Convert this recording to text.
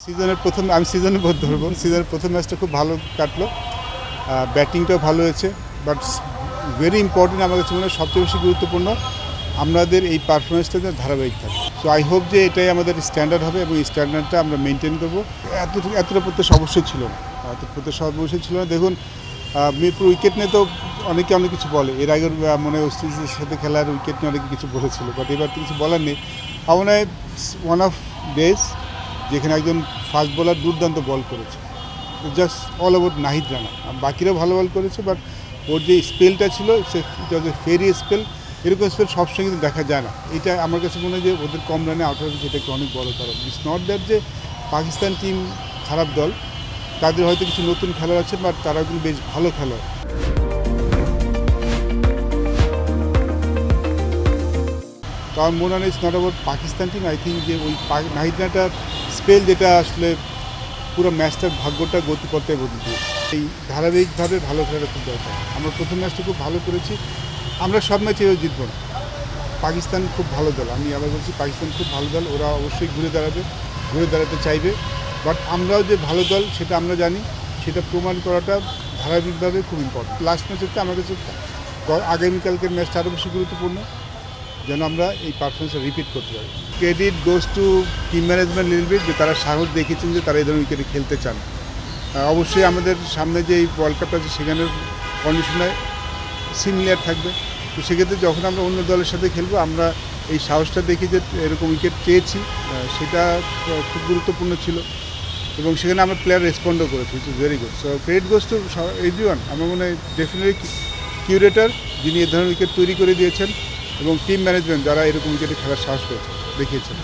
আমি সিজনের বোধ ধরবো। সিজনের প্রথম ম্যাচটা খুব ভালো কাটলো, ব্যাটিংটাও ভালো হয়েছে, বাট ভেরি ইম্পর্টেন্ট আমার কাছে মনে হয় সবচেয়ে বেশি গুরুত্বপূর্ণ আমাদের এই পারফরমেন্সটা যেন ধারাবাহিক থাকে। সো আই হোপ যে এটাই আমাদের স্ট্যান্ডার্ড হবে এবং এই স্ট্যান্ডার্ডটা আমরা মেনটেন করবো। এতটা প্রত্যাশা অবশ্যই ছিল না, দেখুন মিরপুর উইকেট নিয়ে তো অনেকে অনেক কিছু বলে, এর আগের মনে হয় ওয়েস্ট ইন্ডিজের সাথে খেলার উইকেট নিয়ে অনেকে কিছু বলেছিল, বাট এবার তো কিছু বলার নেই। আমার মনে হয় ওয়ান অফ ডেজ যেখানে একজন ফাস্ট বোলার দুর্দান্ত বল করেছে, just all over Nahid Rana. বাকিরাও ভালো বল করেছে, বাট ওর যে স্পেলটা ছিল ফেরি স্পেল, এরকম স্পেল সবসময় কিন্তু দেখা যায় না। এটা আমার কাছে মনে হয় যে ওদের কম রানে আউট হয়েছে, যেটা একটা অনেক বড় কারণ। ইটস নট দ্যাট যে পাকিস্তান টিম খারাপ দল, তাদের হয়তো কিছু নতুন খেলোয়াড় আছে, বাট তারাও কিন্তু বেশ ভালো খেলোয়াড়। তো আমার মনে হয় it's not about Pakistan team. I think যে ওই নাহিদ রানাটার স্পেল যেটা আসলে পুরো ম্যাচটার ভাগ্যটা গতিপথে বদলে দিয়েছে। এই ধারাবাহিকভাবে ভালো খেলাটা খুব দরকার। আমরা প্রথম ম্যাচটা খুব ভালো করেছি, আমরা সব ম্যাচে জিতব না। পাকিস্তান খুব ভালো দল, আমি আবার বলছি পাকিস্তান খুব ভালো দল, ওরা অবশ্যই ঘুরে দাঁড়াতে চাইবে, বাট আমরাও যে ভালো দল সেটা আমরা জানি, সেটা প্রমাণ করাটা ধারাবাহিকভাবে খুব ইম্পর্টেন্ট। লাস্ট ম্যাচের আমার কাছে আগামীকালকের ম্যাচটা আরও বেশি গুরুত্বপূর্ণ, যেন আমরা এই পারফরমেন্সটা রিপিট করতে পারি। Credit goes to team management little bit, যে তারা সাহস দেখিয়েছেন যে তারা এই ধরনের উইকেটে খেলতে চান। অবশ্যই আমাদের সামনে যে এই ওয়ার্ল্ড কাপটা আছে সেখানের কন্ডিশনে সিমিলার থাকবে, তো সেক্ষেত্রে যখন আমরা অন্য দলের সাথে খেলবো আমরা এই সাহসটা দেখি যে এরকম উইকেট পেয়েছি, সেটা খুব গুরুত্বপূর্ণ ছিল এবং সেখানে আমরা প্লেয়ার রেসপন্ডও করেছি, which is very good. So credit goes to everyone. আমার মনে হয় ডেফিনেটলি কিউরেটর, যিনি এ ধরনের উইকেট তৈরি করে দিয়েছেন, এবং টিম ম্যানেজমেন্ট যারা এরকম উইকেটে খেলার সাহস দেখিয়েছেন।